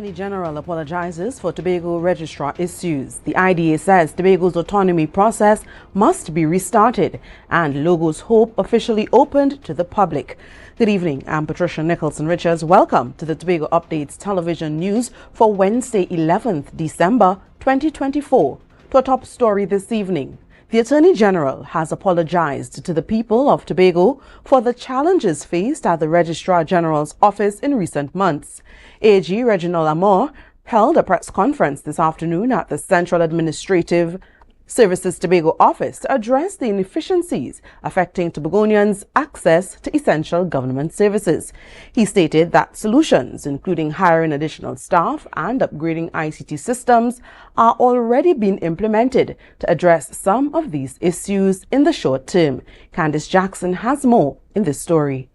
Attorney General apologizes for Tobago Registrar issues. The IDA says Tobago's autonomy process must be restarted and Logos Hope officially opened to the public. Good evening, I'm Patricia Nicholson-Richards. Welcome to the Tobago Updates television news for Wednesday, 11th December 2024. To our top story this evening. The Attorney General has apologized to the people of Tobago for the challenges faced at the Registrar General's office in recent months. AG Reginald Amor held a press conference this afternoon at the Central Administrative Services Tobago office to address the inefficiencies affecting Tobagonians' access to essential government services. He stated that solutions, including hiring additional staff and upgrading ICT systems, are already being implemented to address some of these issues in the short term. Candice Jackson has more in this story.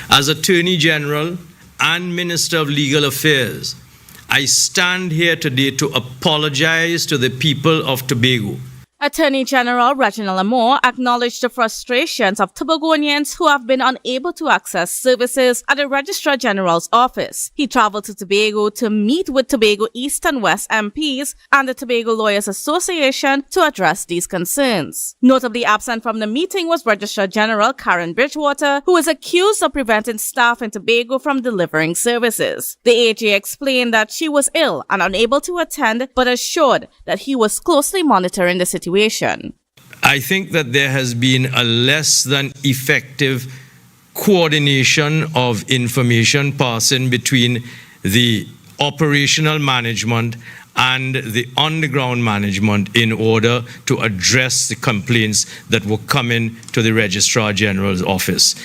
As Attorney General and Minister of Legal Affairs, I stand here today to apologize to the people of Tobago. Attorney General Reginald Amor acknowledged the frustrations of Tobagonians who have been unable to access services at the Registrar General's office. He traveled to Tobago to meet with Tobago East and West MPs and the Tobago Lawyers Association to address these concerns. Notably absent from the meeting was Registrar General Karen Bridgewater, who is accused of preventing staff in Tobago from delivering services. The AG explained that she was ill and unable to attend, but assured that he was closely monitoring the situation. I think that there has been a less than effective coordination of information passing between the operational management and the underground management in order to address the complaints that were coming to the Registrar General's office.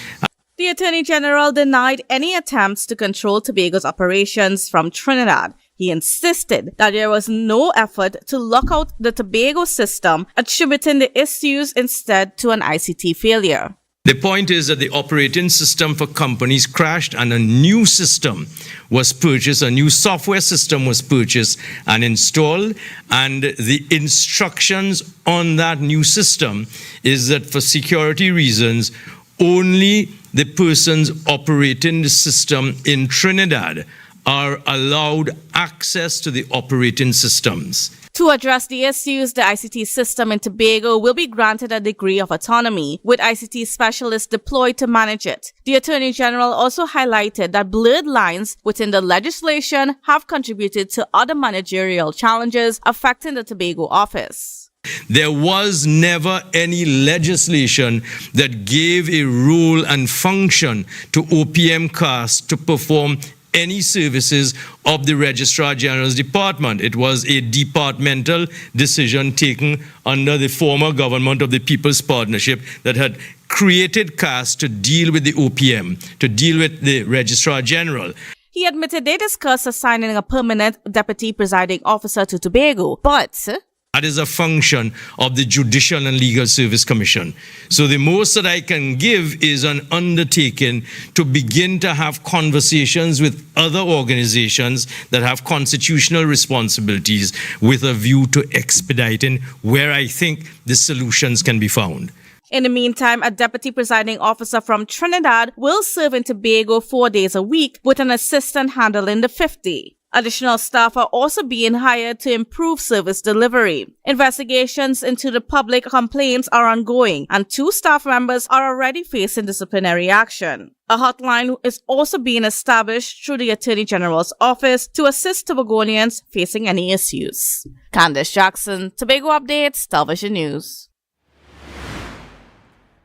The Attorney General denied any attempts to control Tobago's operations from Trinidad. He insisted that there was no effort to lock out the Tobago system, attributing the issues instead to an ICT failure. The point is that the operating system for companies crashed and a new system was purchased, a new software system was purchased and installed, and the instructions on that new system is that for security reasons, only the persons operating the system in Trinidad are allowed access to the operating systems. To address the issues, the ICT system in Tobago will be granted a degree of autonomy, with ICT specialists deployed to manage it. The Attorney General also highlighted that blurred lines within the legislation have contributed to other managerial challenges affecting the Tobago office. There was never any legislation that gave a role and function to OPM CAS to perform any services of the Registrar General's department. It was a departmental decision taken under the former government of the People's Partnership that had created CAS to deal with the OPM, to deal with the Registrar General. He admitted they discussed assigning a permanent deputy presiding officer to Tobago, but that is a function of the Judicial and Legal Service Commission. So the most that I can give is an undertaking to begin to have conversations with other organizations that have constitutional responsibilities with a view to expediting where I think the solutions can be found. In the meantime, a deputy presiding officer from Trinidad will serve in Tobago 4 days a week with an assistant handling the 50. Additional staff are also being hired to improve service delivery. Investigations into the public complaints are ongoing, and 2 staff members are already facing disciplinary action. A hotline is also being established through the Attorney General's office to assist Tobagonians facing any issues. Candice Jackson, Tobago Updates, Television News.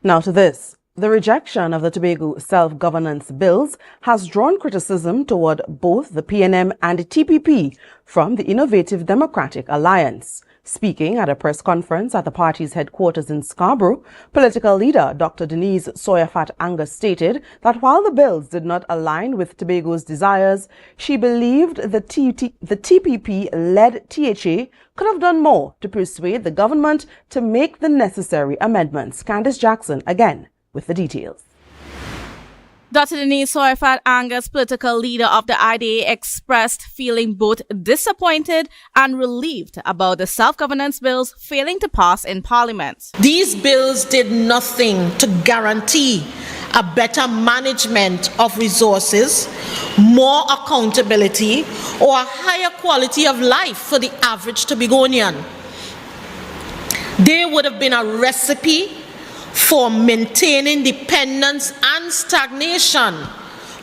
Now to this. The rejection of the Tobago self-governance bills has drawn criticism toward both the PNM and the TPP from the Innovative Democratic Alliance. Speaking at a press conference at the party's headquarters in Scarborough, political leader Dr. Denise Soyafat Angus stated that while the bills did not align with Tobago's desires, she believed the TPP-led THA could have done more to persuade the government to make the necessary amendments. Candice Jackson again with the details. Dr. Denise Soyafat Angus, political leader of the IDA, expressed feeling both disappointed and relieved about the self-governance bills failing to pass in Parliament. These bills did nothing to guarantee a better management of resources, more accountability, or a higher quality of life for the average Tobagonian. They would have been a recipe for maintaining dependence and stagnation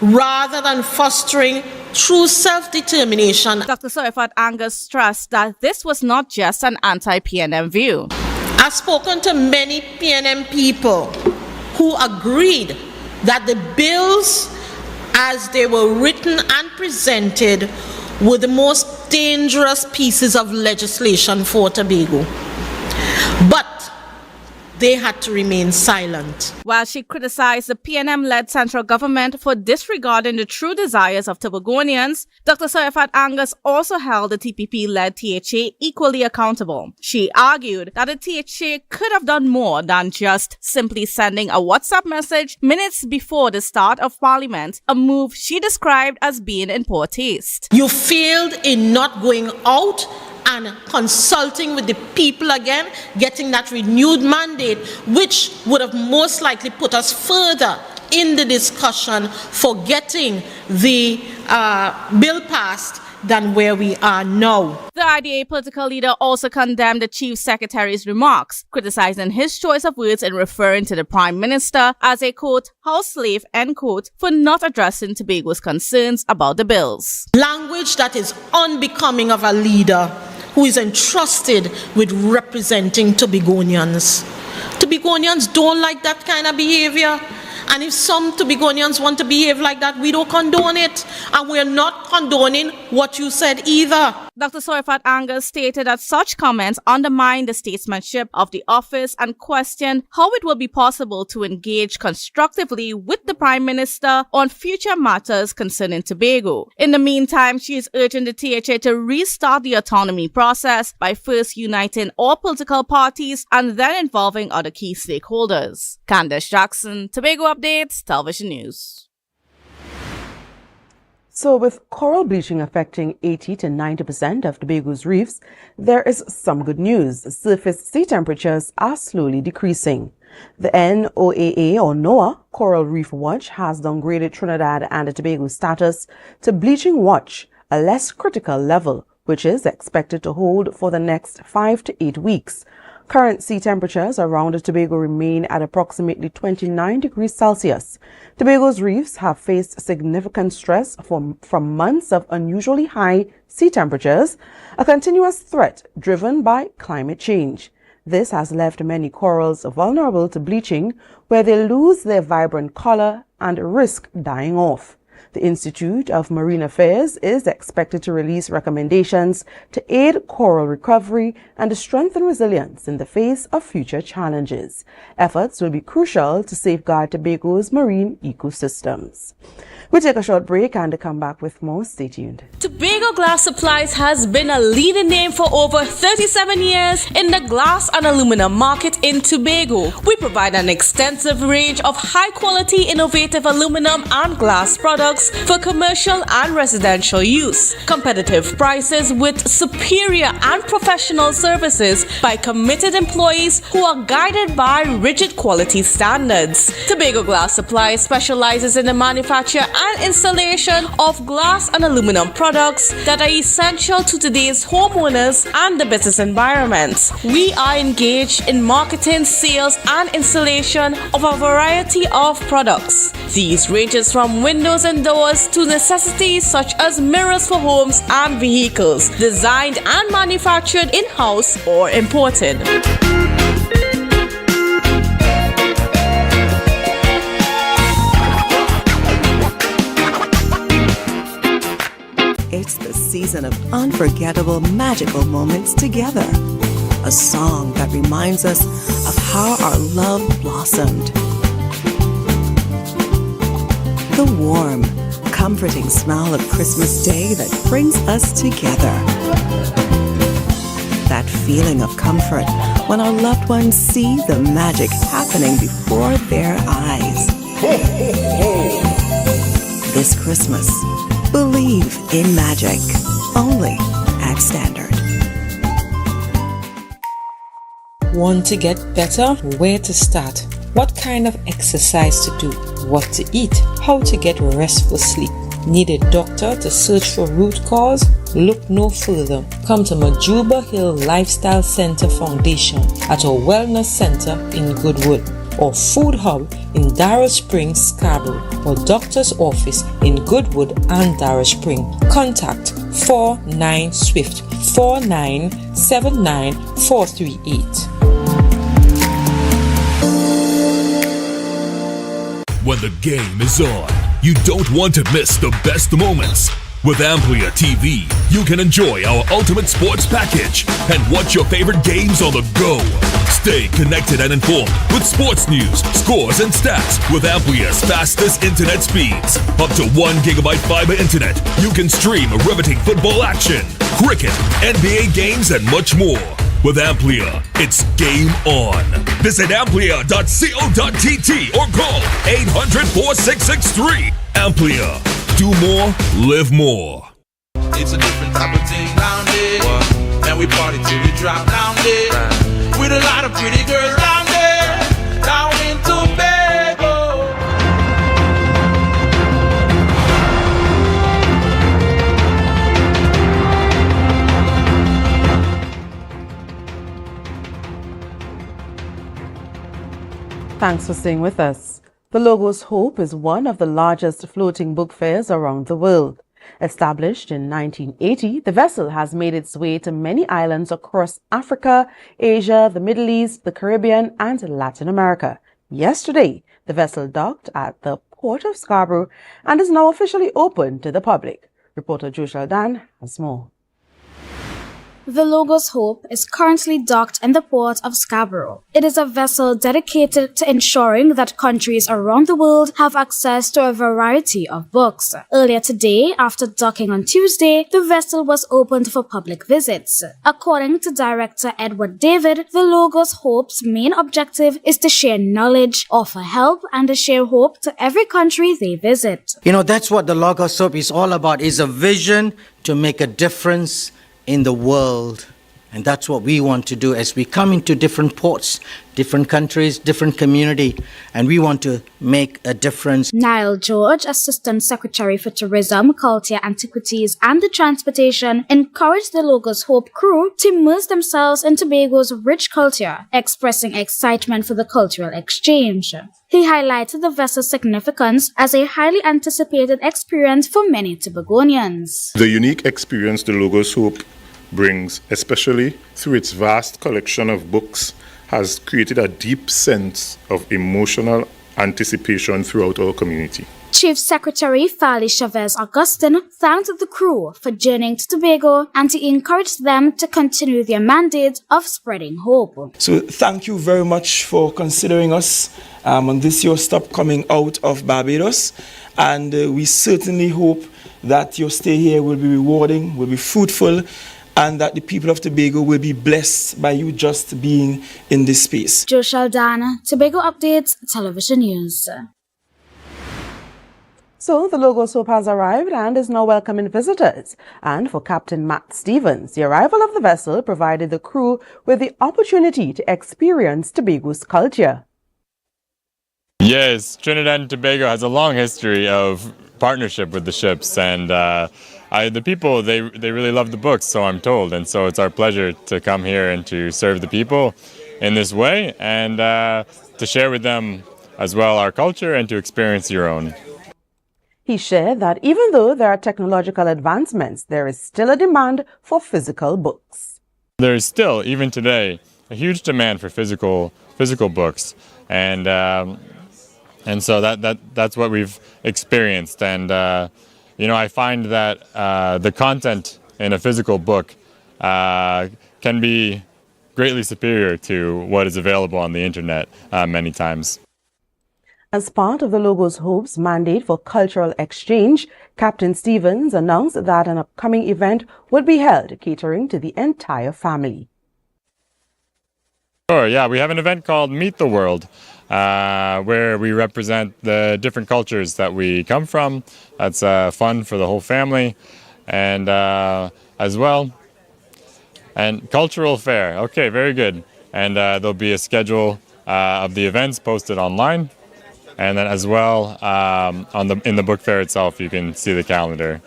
rather than fostering true self-determination. Dr. Soifat Angus stressed that this was not just an anti-PNM view. I've spoken to many PNM people who agreed that the bills as they were written and presented were the most dangerous pieces of legislation for Tobago. But they had to remain silent. While she criticized the PNM-led central government for disregarding the true desires of Tobagonians, Dr. Soifat Angus also held the TPP-led THA equally accountable. She argued that the THA could have done more than just simply sending a WhatsApp message minutes before the start of Parliament, a move she described as being in poor taste. You failed in not going out and consulting with the people again, getting that renewed mandate, which would have most likely put us further in the discussion for getting the bill passed than where we are now. The IDA political leader also condemned the Chief Secretary's remarks, criticizing his choice of words in referring to the Prime Minister as a, quote, house slave, end quote, for not addressing Tobago's concerns about the bills. Language that is unbecoming of a leader who is entrusted with representing Tobagonians. Tobagonians don't like that kind of behavior. And if some Tobagonians want to behave like that, we don't condone it. And we're not condoning what you said either. Dr. Soifat Angus stated that such comments undermine the statesmanship of the office and questioned how it will be possible to engage constructively with the Prime Minister on future matters concerning Tobago. In the meantime, she is urging the THA to restart the autonomy process by first uniting all political parties and then involving other key stakeholders. Candace Jackson, Tobago Updates, Television News. So with coral bleaching affecting 80 to 90% of Tobago's reefs, there is some good news. Surface sea temperatures are slowly decreasing. The NOAA or NOAA Coral Reef Watch has downgraded Trinidad and Tobago's status to bleaching watch, a less critical level, which is expected to hold for the next 5 to 8 weeks. Current sea temperatures around Tobago remain at approximately 29 degrees Celsius. Tobago's reefs have faced significant stress from months of unusually high sea temperatures, a continuous threat driven by climate change. This has left many corals vulnerable to bleaching, where they lose their vibrant color and risk dying off. The Institute of Marine Affairs is expected to release recommendations to aid coral recovery and to strengthen resilience in the face of future challenges. Efforts will be crucial to safeguard Tobago's marine ecosystems. We take a short break and come back with more. Stay tuned. Tobago Glass Supplies has been a leading name for over 37 years in the glass and aluminum market in Tobago. We provide an extensive range of high-quality, innovative aluminum and glass products for commercial and residential use. Competitive prices with superior and professional services by committed employees who are guided by rigid quality standards. Tobago Glass Supplies specializes in the manufacture and installation of glass and aluminum products that are essential to today's homeowners and the business environment. We are engaged in marketing, sales, and installation of a variety of products. These ranges from windows and doors to necessities such as mirrors for homes and vehicles, designed and manufactured in-house or imported. It's the season of unforgettable, magical moments together. A song that reminds us of how our love blossomed. The warm, comforting smell of Christmas Day that brings us together. That feeling of comfort when our loved ones see the magic happening before their eyes. This Christmas, believe in magic, only at Standard. Want to get better? Where to start? What kind of exercise to do? what to eat, how to get restful sleep. Need a doctor to search for root cause? Look no further. Come to Majuba Hill Lifestyle Center Foundation at our Wellness Center in Goodwood, or Food Hub in Darrow Springs, Scarborough, or Doctor's Office in Goodwood and Darrow Springs. Contact 49SWIFT 4979438. When the game is on, you don't want to miss the best moments. With Amplia TV, you can enjoy our ultimate sports package and watch your favorite games on the go. Stay connected and informed with sports news, scores, and stats with Amplia's fastest internet speeds. Up to 1 gigabyte fiber internet, you can stream riveting football action, cricket, NBA games, and much more. With Amplia, it's game on. Visit amplia.co.tt or call 800-4663. Amplia. Do more, live more. It's a different type of thing down there. And we party till we drop down there. With a lot of pretty girls down there. Down in Tobago. Thanks for staying with us. The Logos Hope is one of the largest floating book fairs around the world. Established in 1980, the vessel has made its way to many islands across Africa, Asia, the Middle East, the Caribbean, and Latin America. Yesterday, the vessel docked at the Port of Scarborough and is now officially open to the public. Reporter Joshua Dan has more. The Logos Hope is currently docked in the port of Scarborough. It is a vessel dedicated to ensuring that countries around the world have access to a variety of books. Earlier today, after docking on Tuesday, the vessel was opened for public visits. According to Director Edward David, the Logos Hope's main objective is to share knowledge, offer help, and to share hope to every country they visit. You know, that's what the Logos Hope is all about, is a vision to make a difference in the world. And that's what we want to do as we come into different ports, different countries, different community, and we want to make a difference. Niall George, Assistant Secretary for Tourism, Culture, Antiquities and the Transportation, encouraged the Logos Hope crew to immerse themselves in Tobago's rich culture, expressing excitement for the cultural exchange. He highlighted the vessel's significance as a highly anticipated experience for many Tobagonians. The unique experience the Logos Hope brings, especially through its vast collection of books, has created a deep sense of emotional anticipation throughout our community. Chief Secretary Fali Chavez Augustine thanked the crew for journeying to Tobago and he encouraged them to continue their mandate of spreading hope. So thank you very much for considering us on this your stop coming out of Barbados, and we certainly hope that your stay here will be rewarding, will be fruitful, and that the people of Tobago will be blessed by you just being in this space. Jo Sheldon, Tobago Updates, Television News. So the Logos Hope has arrived and is now welcoming visitors. And for Captain Matt Stevens, the arrival of the vessel provided the crew with the opportunity to experience Tobago's culture. Yes, Trinidad and Tobago has a long history of partnership with the ships, and the people, they really love the books, so I'm told, and so it's our pleasure to come here and to serve the people in this way, and to share with them as well our culture and to experience your own. He shared that even though there are technological advancements, there is still a demand for physical books. There is still, even today, a huge demand for physical books, and so that's what we've experienced, and you know, I find that the content in a physical book can be greatly superior to what is available on the internet many times. As part of the Logos Hope's mandate for cultural exchange, Captain Stevens announced that an upcoming event would be held catering to the entire family. Sure, yeah, we have an event called Meet the World, where we represent the different cultures that we come from. That's fun for the whole family, and as well, and cultural fair. Okay, very good. And there'll be a schedule of the events posted online. And then as well, in the book fair itself, you can see the calendar.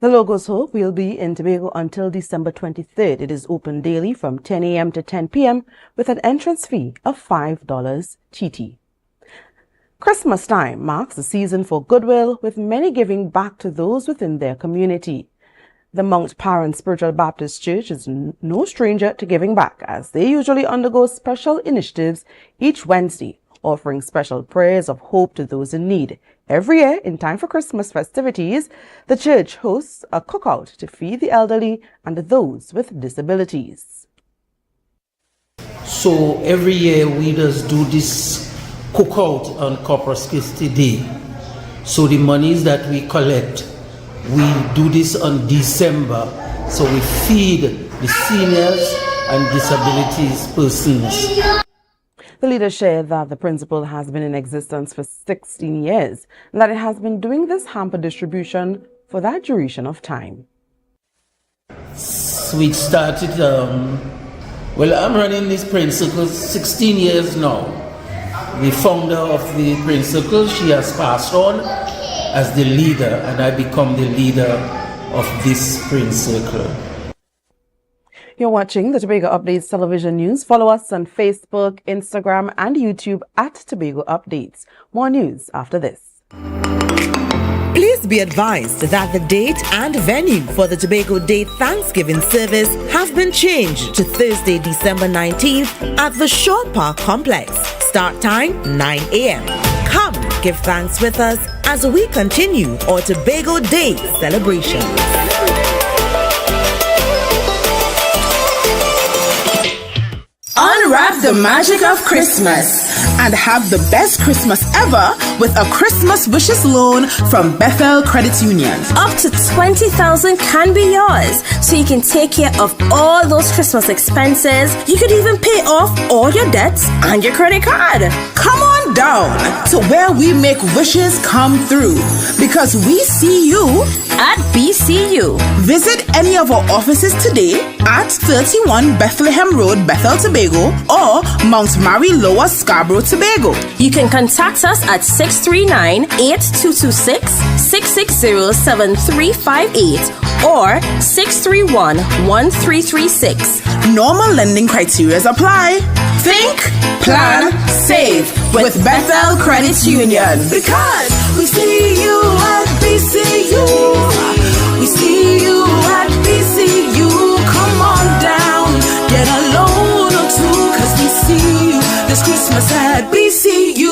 The Logos Hope will be in Tobago until December 23rd. It is open daily from 10 a.m. to 10 p.m. with an entrance fee of $5 TT. Christmas time marks the season for goodwill, with many giving back to those within their community. The Mount Paran Spiritual Baptist Church is no stranger to giving back, as they usually undergo special initiatives each Wednesday, offering special prayers of hope to those in need. Every year, in time for Christmas festivities, the church hosts a cookout to feed the elderly and those with disabilities. So every year we just do this cookout on Corpus Christi Day. So the monies that we collect, we do this on December. So we feed the seniors and disabilities persons. The leader shared that the principle has been in existence for 16 years and that it has been doing this hamper distribution for that duration of time. So we started, well, I'm running this principle 16 years now. The founder of the principle, she has passed on as the leader, and I become the leader of this principle. You're watching the Tobago Updates television news. Follow us on Facebook, Instagram, and YouTube at Tobago Updates. More news after this. Please be advised that the date and venue for the Tobago Day Thanksgiving service have been changed to Thursday, December 19th at the Shore Park Complex. Start time 9 a.m. Come give thanks with us as we continue our Tobago Day celebration. Unwrap the magic of Christmas and have the best Christmas ever with a Christmas Wishes loan from Bethel Credit Union. Up to $20,000 can be yours, so you can take care of all those Christmas expenses. You could even pay off all your debts and your credit card. Come on down to where we make wishes come through, because we see you at BCU. Visit any of our offices today at 31 Bethlehem Road, Bethel, Tobago, or Mount Mary Lower, Scarborough, Tobago. You can contact us at 639-8226-660-7358 or 631-1336. Normal lending criteria apply. Think, plan, save with Bethel Credit Union. Because we see you at BCU. We see you at BCU. Come on down, get a loan or two, cause we see you this Christmas at BCU.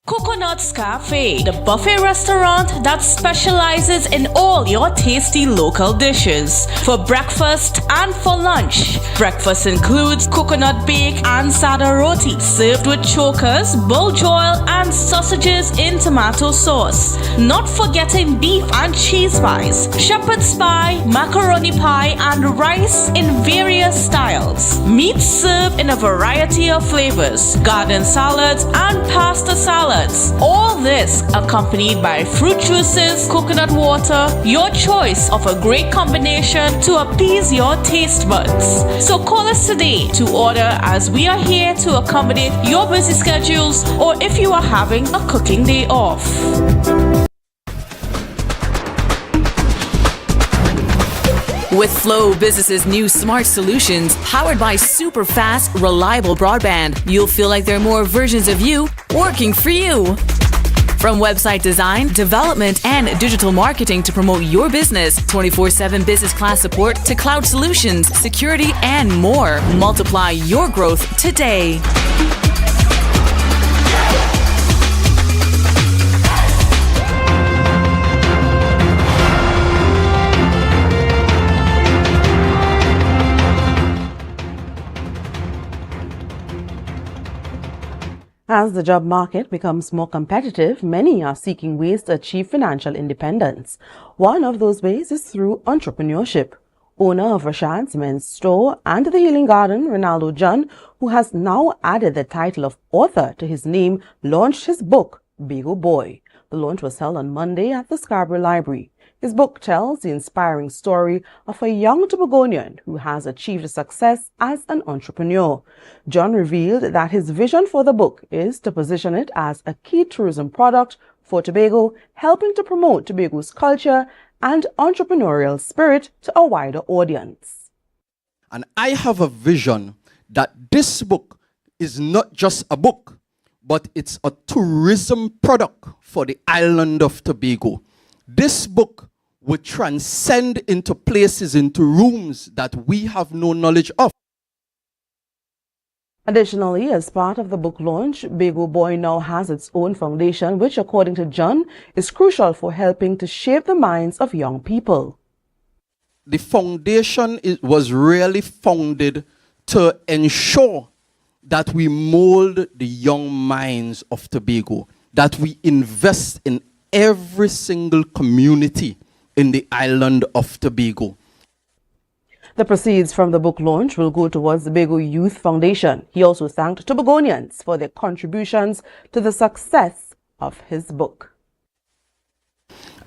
Coconut's Cafe, the buffet restaurant that specializes in all your tasty local dishes. For breakfast and for lunch. Breakfast includes coconut bake and sada roti, served with chokers, bull joil, and sausages in tomato sauce. Not forgetting beef and cheese pies, shepherd's pie, macaroni pie, and rice in various styles. Meat served in a variety of flavors, garden salads, and pasta salads. All this accompanied by fruit juices, coconut water, your choice of a great combination to appease your taste buds. So call us today to order, as we are here to accommodate your busy schedules or if you are having a cooking day off. With Flow Business's new smart solutions, powered by super fast, reliable broadband, you'll feel like there are more versions of you working for you. From website design, development, and digital marketing to promote your business, 24/7 business class support to cloud solutions, security, and more. Multiply your growth today. As the job market becomes more competitive, many are seeking ways to achieve financial independence. One of those ways is through entrepreneurship. Owner of Rashad's Men's Store and the Healing Garden, Ronaldo John, who has now added the title of author to his name, launched his book, Big O Boy. The launch was held on Monday at the Scarborough Library. His book tells the inspiring story of a young Tobagonian who has achieved success as an entrepreneur. John revealed that his vision for the book is to position it as a key tourism product for Tobago, helping to promote Tobago's culture and entrepreneurial spirit to a wider audience. And I have a vision that this book is not just a book, but it's a tourism product for the island of Tobago. This book will transcend into places, into rooms that we have no knowledge of. Additionally, as part of the book launch, Tobago Boy now has its own foundation, which, according to John, is crucial for helping to shape the minds of young people. The foundation was really founded to ensure that we mold the young minds of Tobago, that we invest in every single community in the island of Tobago. The proceeds from the book launch will go towards the Tobago Youth Foundation. He also thanked Tobagonians for their contributions to the success of his book.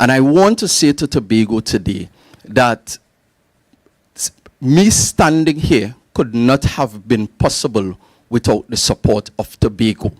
And I want to say to Tobago today that me standing here could not have been possible without the support of Tobago.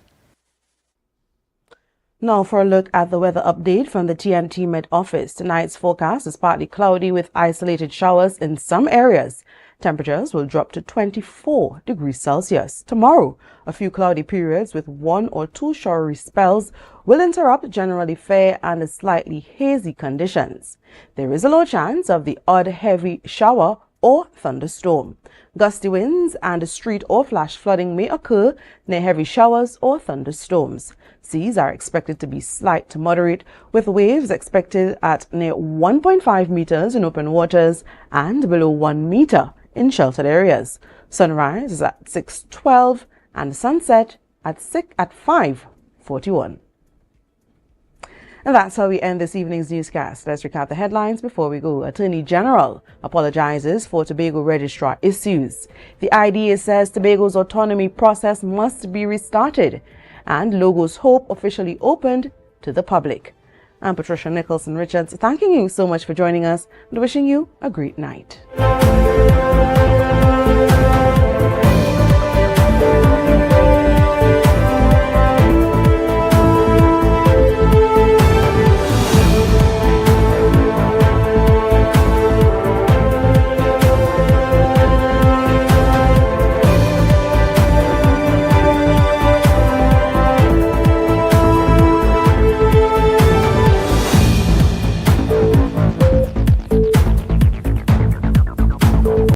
Now for a look at the weather update from the TMT Met Office. Tonight's forecast is partly cloudy with isolated showers in some areas. Temperatures will drop to 24 degrees Celsius. Tomorrow, a few cloudy periods with 1 or 2 showery spells will interrupt generally fair and slightly hazy conditions. There is a low chance of the odd heavy shower or thunderstorm. Gusty winds and street or flash flooding may occur near heavy showers or thunderstorms. Seas are expected to be slight to moderate, with waves expected at near 1.5 meters in open waters and below 1 meter in sheltered areas. Sunrise is at 6:12 and sunset at 5:41. And that's how we end this evening's newscast. Let's recap the headlines before we go. Attorney General apologizes for Tobago Registrar issues. The IDA says Tobago's autonomy process must be restarted. And Logos Hope officially opened to the public. I'm Patricia Nicholson Richards, thanking you so much for joining us and wishing you a great night.